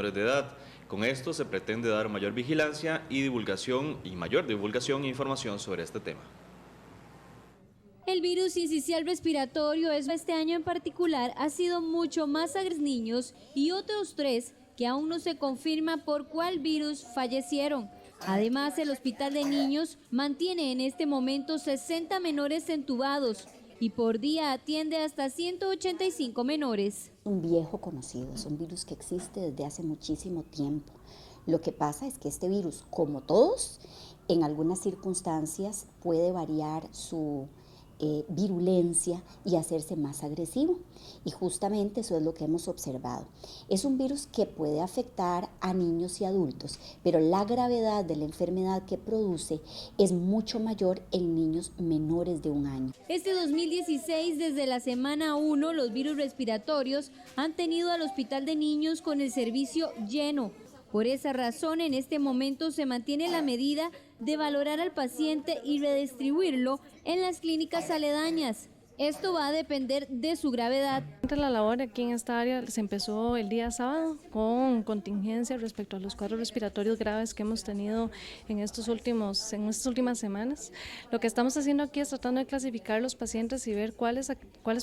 de edad. Con esto se pretende dar mayor vigilancia y divulgación mayor divulgación e información sobre este tema. El virus sincicial respiratorio este año en particular ha sido mucho más a niños y otros 3 que aún no se confirma por cuál virus fallecieron. Además, el Hospital de Niños mantiene en este momento 60 menores entubados y por día atiende hasta 185 menores. Un viejo conocido, es un virus que existe desde hace muchísimo tiempo. Lo que pasa es que este virus, como todos, en algunas circunstancias puede variar su virulencia y hacerse más agresivo. Y justamente eso es lo que hemos observado. Es un virus que puede afectar a niños y adultos, pero la gravedad de la enfermedad que produce es mucho mayor en niños menores de 1 año. Este 2016, desde la semana 1, los virus respiratorios han tenido al Hospital de Niños con el servicio lleno. Por esa razón, en este momento se mantiene la medida de valorar al paciente y redistribuirlo en las clínicas aledañas. Esto va a depender de su gravedad. La labor aquí en esta área se empezó el día sábado con contingencia respecto a los cuadros respiratorios graves que hemos tenido en estas últimas semanas. Lo que estamos haciendo aquí es tratando de clasificar los pacientes y ver cuáles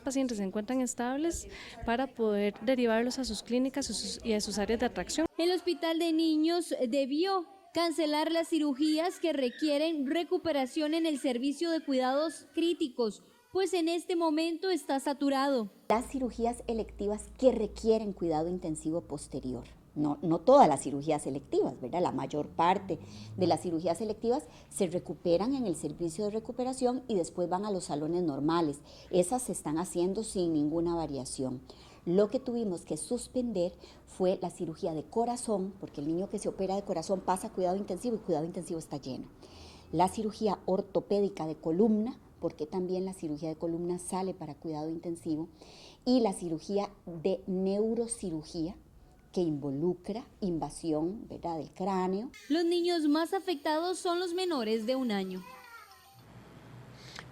pacientes se encuentran estables para poder derivarlos a sus clínicas y a sus áreas de atracción. El Hospital de Niños debió cancelar las cirugías que requieren recuperación en el servicio de cuidados críticos, pues en este momento está saturado. Las cirugías electivas que requieren cuidado intensivo posterior, no todas las cirugías electivas, ¿verdad? La mayor parte de las cirugías electivas se recuperan en el servicio de recuperación y después van a los salones normales. Esas se están haciendo sin ninguna variación. Lo que tuvimos que suspender fue la cirugía de corazón, porque el niño que se opera de corazón pasa a cuidado intensivo y cuidado intensivo está lleno. La cirugía ortopédica de columna, porque también la cirugía de columna sale para cuidado intensivo, y la cirugía de neurocirugía, que involucra invasión, ¿verdad?, del cráneo. Los niños más afectados son los menores de 1 año.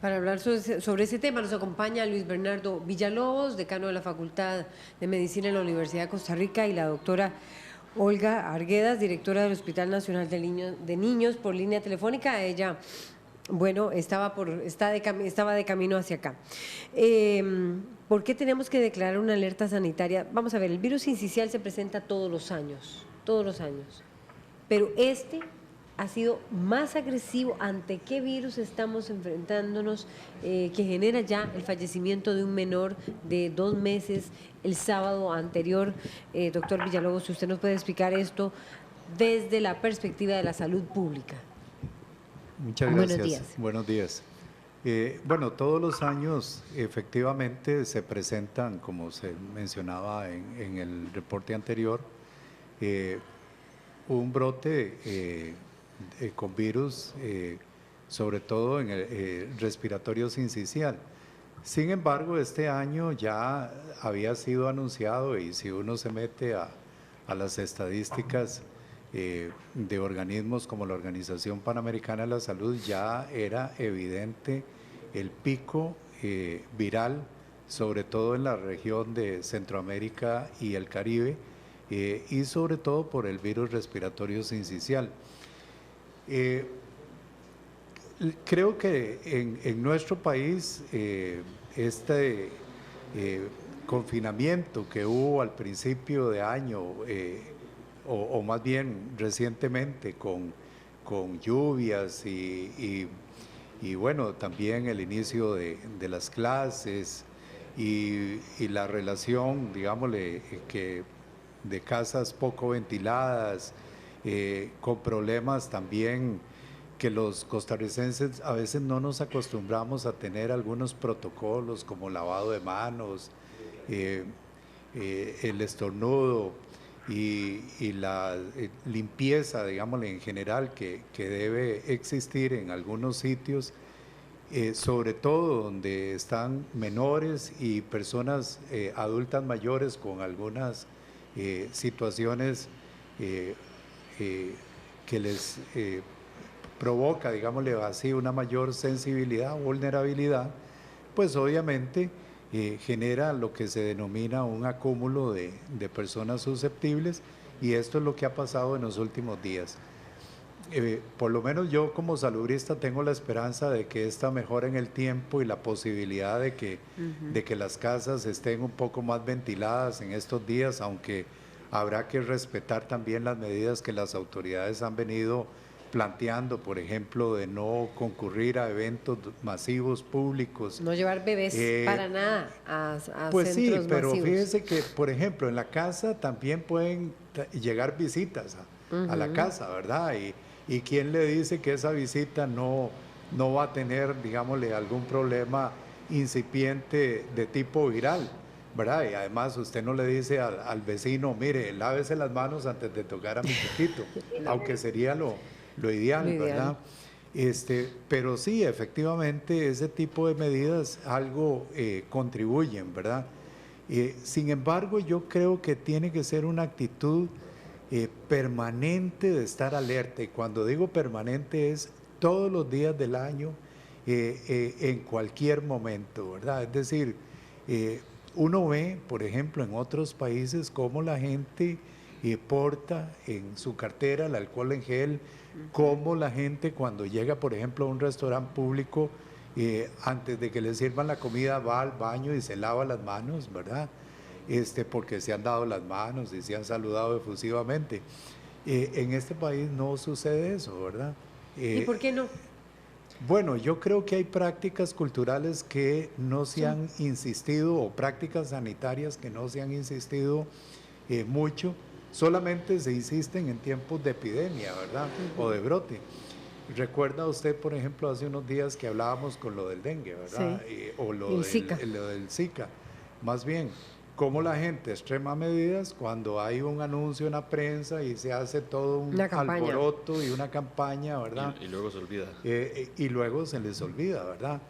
Para hablar sobre ese tema nos acompaña Luis Bernardo Villalobos, decano de la Facultad de Medicina en la Universidad de Costa Rica, y la doctora Olga Arguedas, directora del Hospital Nacional de Niños, por línea telefónica. Ella, bueno, estaba de camino hacia acá. ¿Por qué tenemos que declarar una alerta sanitaria? Vamos a ver, el virus sincicial se presenta todos los años, pero este ha sido más agresivo. ¿Ante qué virus estamos enfrentándonos que genera ya el fallecimiento de un menor de 2 meses el sábado anterior? Doctor Villalobos, si usted nos puede explicar esto desde la perspectiva de la salud pública. Muchas gracias. Buenos días. Bueno, todos los años efectivamente se presentan, como se mencionaba en el reporte anterior, un brote con virus, sobre todo en el respiratorio sincicial. Sin embargo, este año ya había sido anunciado, y si uno se mete a las estadísticas de organismos como la Organización Panamericana de la Salud, ya era evidente el pico viral, sobre todo en la región de Centroamérica y el Caribe, y sobre todo por el virus respiratorio sincicial. Creo que en nuestro país este confinamiento que hubo al principio de año, o más bien recientemente con lluvias y bueno, también el inicio de las clases y la relación, digámosle, que de casas poco ventiladas, con problemas también que los costarricenses a veces no nos acostumbramos a tener algunos protocolos como lavado de manos, el estornudo y la limpieza, digámosle, en general que debe existir en algunos sitios, sobre todo donde están menores y personas adultas mayores con algunas situaciones que les provoca, digámosle así, una mayor sensibilidad o vulnerabilidad, pues obviamente genera lo que se denomina un acúmulo de personas susceptibles, y esto es lo que ha pasado en los últimos días. Por lo menos yo como salubrista tengo la esperanza de que esta mejora en el tiempo y la posibilidad de que las casas estén un poco más ventiladas en estos días, aunque habrá que respetar también las medidas que las autoridades han venido planteando, por ejemplo, de no concurrir a eventos masivos públicos. No llevar bebés para nada a pues centros sí, pero masivos. fíjese que, por ejemplo, en la casa también pueden llegar visitas a la casa, ¿verdad? Y quién le dice que esa visita no va a tener, digámosle, algún problema incipiente de tipo viral, ¿verdad? Y además usted no le dice al vecino, mire, lávese las manos antes de tocar a mi chiquito, aunque sería lo ideal, ¿verdad? Pero sí, efectivamente, ese tipo de medidas algo contribuyen, ¿verdad? Sin embargo, yo creo que tiene que ser una actitud permanente de estar alerta, y cuando digo permanente es todos los días del año, en cualquier momento, ¿verdad? Es decir, uno ve, por ejemplo, en otros países cómo la gente porta en su cartera el alcohol en gel, cómo la gente cuando llega, por ejemplo, a un restaurante público, antes de que le sirvan la comida va al baño y se lava las manos, ¿verdad? Porque se han dado las manos y se han saludado efusivamente. En este país no sucede eso, ¿verdad? ¿Y por qué no? Bueno, yo creo que hay prácticas culturales que no se han insistido, o prácticas sanitarias que no se han insistido mucho, solamente se insisten en tiempos de epidemia, ¿verdad? O de brote. ¿Recuerda usted, por ejemplo, hace unos días que hablábamos con lo del dengue, ¿verdad? Sí. O lo del Zika. Más bien, cómo la gente extrema medidas cuando hay un anuncio en la prensa y se hace todo un alboroto y una campaña, ¿verdad? Y luego se olvida. Y luego se les olvida, ¿verdad?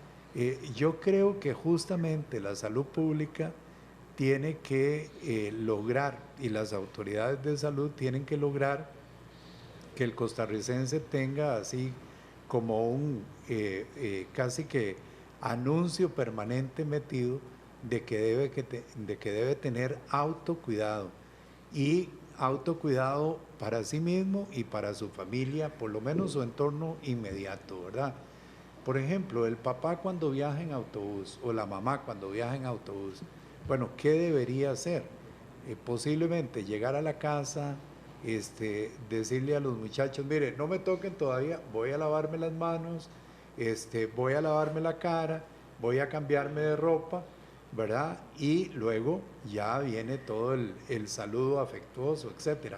Yo creo que justamente la salud pública tiene que lograr, y las autoridades de salud tienen que lograr, que el costarricense tenga así como un casi que anuncio permanente metido de que debe tener autocuidado, y autocuidado para sí mismo y para su familia, por lo menos su entorno inmediato, ¿verdad? Por ejemplo, el papá cuando viaja en autobús o la mamá cuando viaja en autobús, bueno, ¿qué debería hacer? Posiblemente llegar a la casa, decirle a los muchachos, mire, no me toquen todavía, voy a lavarme las manos, voy a lavarme la cara, voy a cambiarme de ropa, ¿verdad? Y luego ya viene todo el saludo afectuoso, etcétera.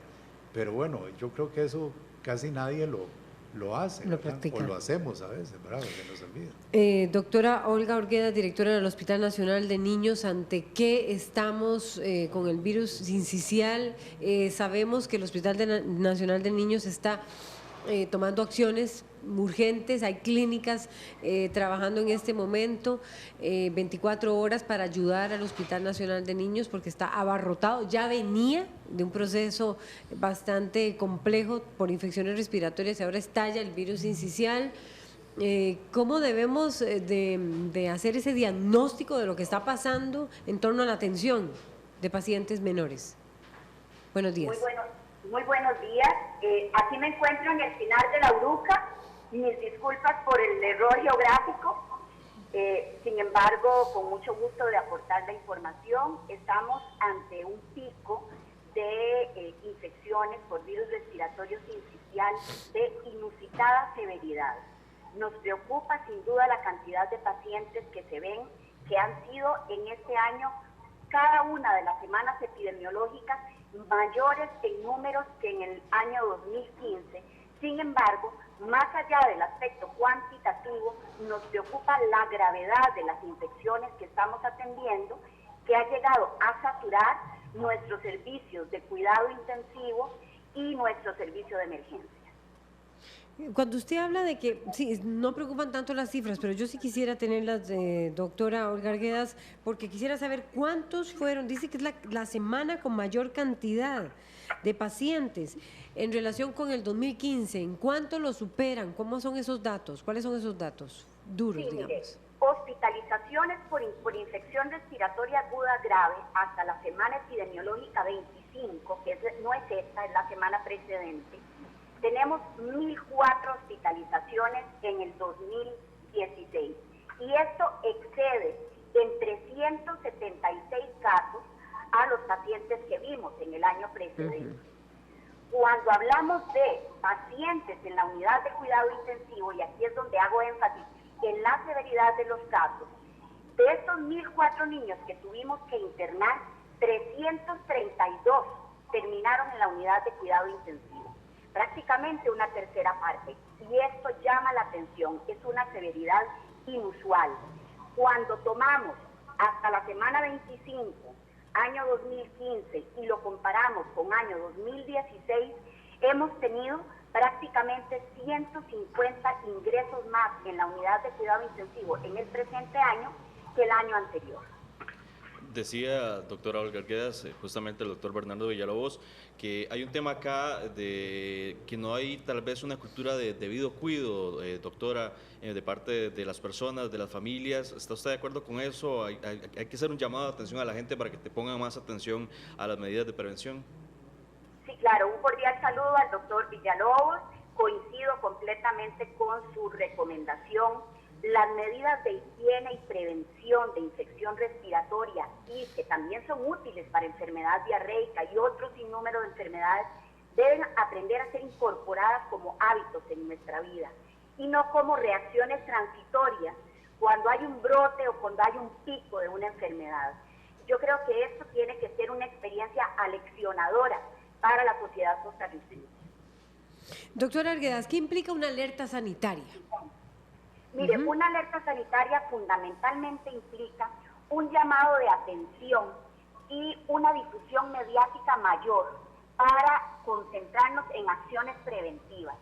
Pero bueno, yo creo que eso casi nadie lo hace, lo practica. O lo hacemos a veces, ¿verdad? Se nos olvida. Doctora Olga Orguedas, directora del Hospital Nacional de Niños, ¿ante qué estamos con el virus sincicial? Sabemos que el Hospital Nacional de Niños está tomando acciones urgentes, hay clínicas trabajando en este momento 24 horas para ayudar al Hospital Nacional de Niños porque está abarrotado, ya venía de un proceso bastante complejo por infecciones respiratorias y ahora estalla el virus sincicial. ¿Cómo debemos de hacer ese diagnóstico de lo que está pasando en torno a la atención de pacientes menores? Buenos días. Muy buenos días. Aquí me encuentro en el final de la Uruca. Mis disculpas por el error geográfico. Sin embargo, con mucho gusto de aportar la información. Estamos ante un pico de infecciones por virus respiratorio sincicial de inusitada severidad. Nos preocupa sin duda la cantidad de pacientes que se ven, que han sido en este año, cada una de las semanas epidemiológicas, mayores en números que en el año 2015. Sin embargo, más allá del aspecto cuantitativo, nos preocupa la gravedad de las infecciones que estamos atendiendo, que ha llegado a saturar nuestros servicios de cuidado intensivo y nuestro servicio de emergencia. Cuando usted habla de que, sí, no preocupan tanto las cifras, pero yo sí quisiera tenerlas, doctora Olga Arguedas, porque quisiera saber cuántos fueron, dice que es la semana con mayor cantidad de pacientes en relación con el 2015, ¿en cuánto lo superan? ¿Cómo son esos datos? ¿Cuáles son esos datos duros, sí, digamos? Mire, hospitalizaciones por infección respiratoria aguda grave hasta la semana epidemiológica 27 25, no es esta, es la semana precedente, tenemos 1.004 hospitalizaciones en el 2016 y esto excede en 376 casos a los pacientes que vimos en el año precedente. Cuando hablamos de pacientes en la unidad de cuidado intensivo, y aquí es donde hago énfasis en la severidad de los casos, de estos 1.004 niños que tuvimos que internar, 332 terminaron en la unidad de cuidado intensivo, prácticamente una tercera parte. Y esto llama la atención, es una severidad inusual. Cuando tomamos hasta la semana 25, año 2015, y lo comparamos con año 2016, hemos tenido prácticamente 150 ingresos más en la unidad de cuidado intensivo en el presente año que el año anterior. Decía, doctora Olga Arguedas, justamente el doctor Bernardo Villalobos, que hay un tema acá de que no hay tal vez una cultura de debido cuidado, doctora, de parte de las personas, de las familias. ¿Está usted de acuerdo con eso? ¿Hay que hacer un llamado de atención a la gente para que te pongan más atención a las medidas de prevención? Sí, claro, un cordial saludo al doctor Villalobos. Coincido completamente con su recomendación. Las medidas de higiene y prevención de infección respiratoria, y que también son útiles para enfermedad diarreica y otro sinnúmero de enfermedades, deben aprender a ser incorporadas como hábitos en nuestra vida y no como reacciones transitorias cuando hay un brote o cuando hay un pico de una enfermedad. Yo creo que esto tiene que ser una experiencia aleccionadora para la sociedad costarricense. Doctora Arguedas, ¿qué implica una alerta sanitaria? Mire, una alerta sanitaria fundamentalmente implica un llamado de atención y una difusión mediática mayor para concentrarnos en acciones preventivas.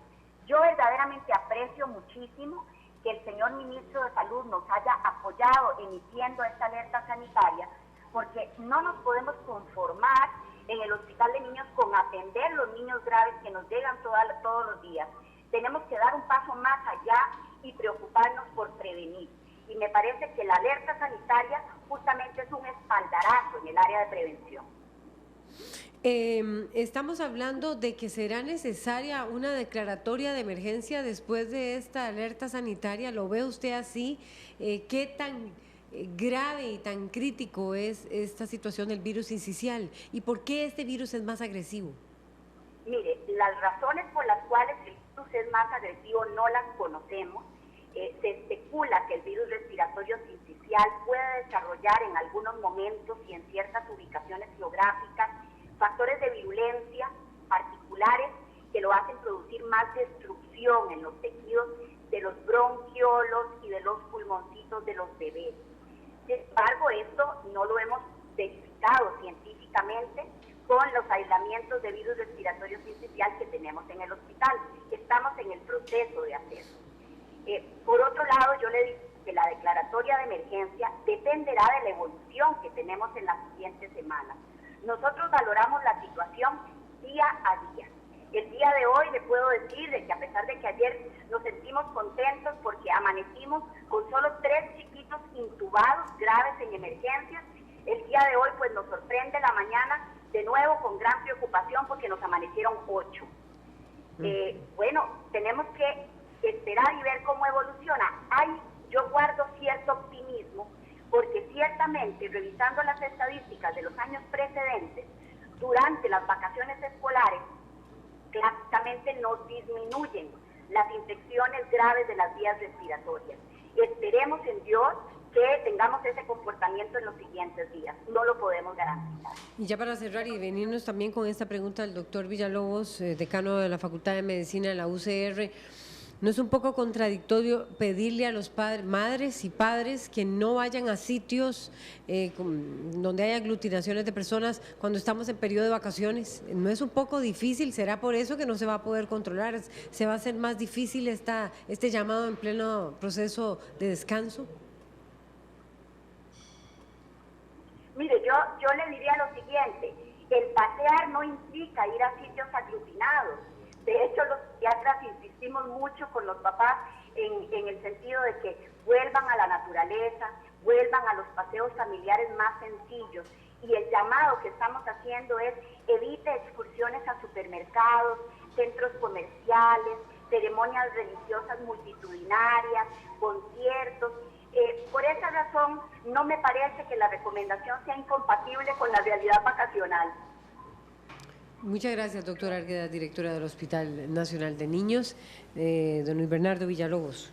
Yo verdaderamente aprecio muchísimo que el señor ministro de Salud nos haya apoyado emitiendo esta alerta sanitaria, porque no nos podemos conformar en el Hospital de Niños con atender los niños graves que nos llegan todos los días. Tenemos que dar un paso más allá y preocuparnos por prevenir. Y me parece que la alerta sanitaria justamente es un espaldarazo en el área de prevención. Estamos hablando de que será necesaria una declaratoria de emergencia después de esta alerta sanitaria. ¿Lo ve usted así? ¿Qué tan grave y tan crítico es esta situación del virus sincicial? ¿Y por qué este virus es más agresivo? Mire, las razones por las cuales el virus es más agresivo no las conocemos. Se especula que el virus respiratorio sincicial puede desarrollar en algunos momentos y en ciertas ubicaciones geográficas factores de virulencia particulares que lo hacen producir más destrucción en los tejidos de los bronquiolos y de los pulmoncitos de los bebés. Sin embargo, esto no lo hemos verificado científicamente con los aislamientos de virus respiratorio sincicial que tenemos en el hospital. Estamos en el proceso de hacerlo. Por otro lado, yo le digo que la declaratoria de emergencia dependerá de la evolución que tenemos en las siguientes semanas. Nosotros valoramos la situación día a día. El día de hoy le puedo decir de que a pesar de que ayer nos sentimos contentos porque amanecimos con solo 3 chiquitos intubados graves en emergencias, el día de hoy pues nos sorprende la mañana de nuevo con gran preocupación porque nos amanecieron 8. Bueno, tenemos que esperar y ver cómo evoluciona. Yo guardo cierto optimismo porque ciertamente, revisando las estadísticas de los años precedentes, durante las vacaciones escolares, prácticamente no disminuyen las infecciones graves de las vías respiratorias. Esperemos en Dios que tengamos ese comportamiento en los siguientes días. No lo podemos garantizar. Y ya para cerrar y venirnos también con esta pregunta del doctor Villalobos, decano de la Facultad de Medicina de la UCR, ¿no es un poco contradictorio pedirle a los madres y padres que no vayan a sitios donde hay aglutinaciones de personas cuando estamos en periodo de vacaciones? ¿No es un poco difícil? ¿Será por eso que no se va a poder controlar? ¿Se va a hacer más difícil este llamado en pleno proceso de descanso? Mire, yo le diría lo siguiente: el pasear no implica ir a sitios aglutinados. De hecho, los psiquiatras insistimos mucho con los papás en el sentido de que vuelvan a la naturaleza, vuelvan a los paseos familiares más sencillos y el llamado que estamos haciendo es evite excursiones a supermercados, centros comerciales, ceremonias religiosas multitudinarias, conciertos. Por esa razón, no me parece que la recomendación sea incompatible con la realidad vacacional. Muchas gracias, doctora Arguedas, directora del Hospital Nacional de Niños. Don Luis Bernardo Villalobos.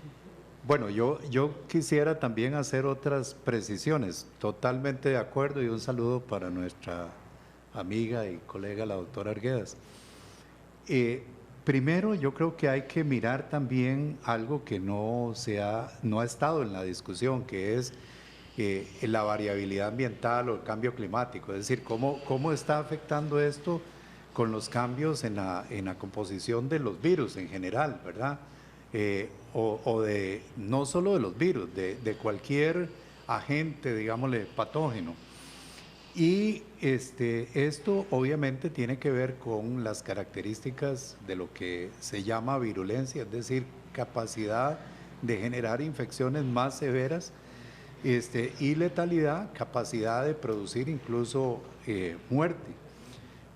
Bueno, yo quisiera también hacer otras precisiones. Totalmente de acuerdo y un saludo para nuestra amiga y colega, la doctora Arguedas. Primero, yo creo que hay que mirar también algo que no ha estado en la discusión, que es la variabilidad ambiental o el cambio climático. Es decir, cómo está afectando esto con los cambios en la composición de los virus en general, ¿verdad? O de no solo de los virus, de cualquier agente, digámosle, patógeno. Y esto obviamente tiene que ver con las características de lo que se llama virulencia, es decir, capacidad de generar infecciones más severas, y letalidad, capacidad de producir incluso muerte,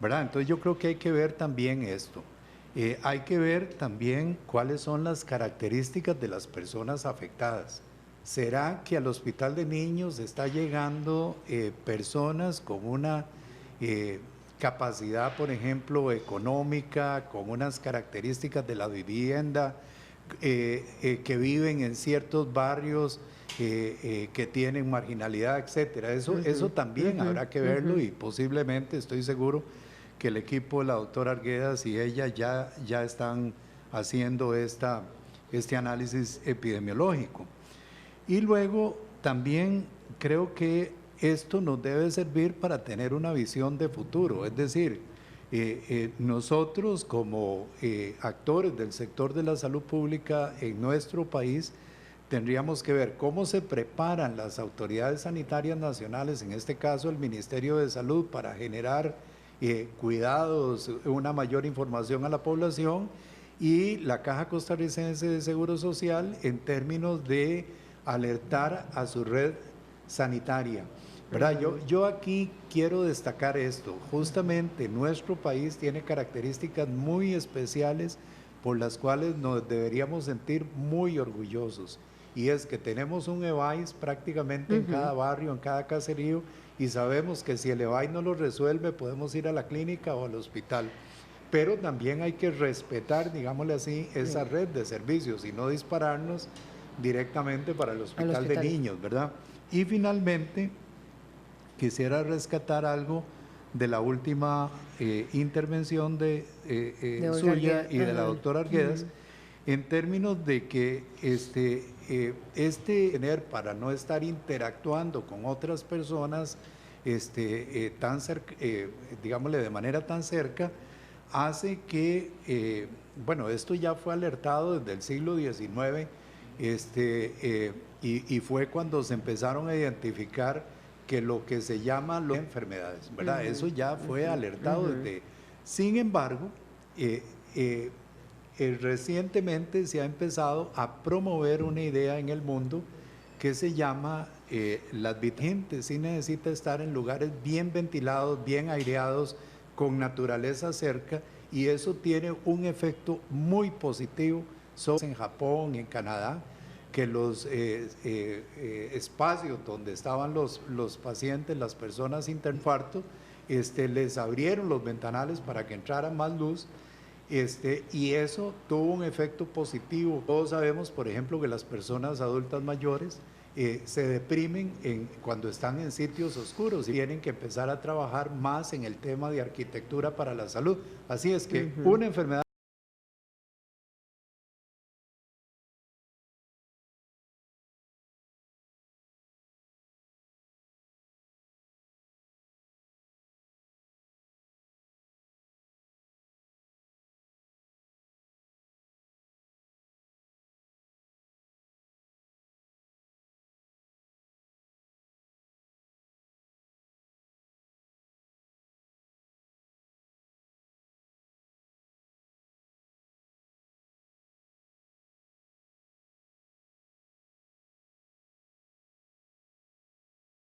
¿verdad? Entonces yo creo que hay que ver también esto. Hay que ver también cuáles son las características de las personas afectadas. ¿Será que al hospital de niños está llegando personas con una capacidad, por ejemplo, económica, con unas características de la vivienda, que viven en ciertos barrios que tienen marginalidad, etcétera? Eso también habrá que verlo y posiblemente, estoy seguro, que el equipo de la doctora Arguedas y ella ya están haciendo este análisis epidemiológico. Y luego también creo que esto nos debe servir para tener una visión de futuro, es decir, nosotros como actores del sector de la salud pública en nuestro país tendríamos que ver cómo se preparan las autoridades sanitarias nacionales, en este caso el Ministerio de Salud, para generar cuidados, una mayor información a la población, y la Caja Costarricense de Seguro Social en términos de alertar a su red sanitaria, ¿verdad? Yo aquí quiero destacar esto. Justamente nuestro país tiene características muy especiales por las cuales nos deberíamos sentir muy orgullosos, y es que tenemos un EVAIS prácticamente en cada barrio, en cada caserío, y sabemos que si el EVAIS no lo resuelve podemos ir a la clínica o al hospital. Pero también hay que respetar, digámosle así, esa red de servicios y no dispararnos directamente para el hospital de niños, ¿verdad? Y finalmente, quisiera rescatar algo de la última intervención de suya y de la doctora Arguedas, en términos de que tener, para no estar interactuando con otras personas tan cerca, digámosle de manera tan cerca, hace que, bueno, esto ya fue alertado desde el siglo XIX, y fue cuando se empezaron a identificar que lo que se llama las enfermedades, ¿verdad? Eso ya fue alertado desde. Sin embargo, recientemente se ha empezado a promover una idea en el mundo que se llama la gente sí necesita estar en lugares bien ventilados, bien aireados, con naturaleza cerca, y eso tiene un efecto muy positivo en Japón, en Canadá, que los espacios donde estaban los pacientes, las personas infarto, les abrieron los ventanales para que entrara más luz, y eso tuvo un efecto positivo. Todos sabemos, por ejemplo, que las personas adultas mayores se deprimen cuando están en sitios oscuros y tienen que empezar a trabajar más en el tema de arquitectura para la salud. Así es que una enfermedad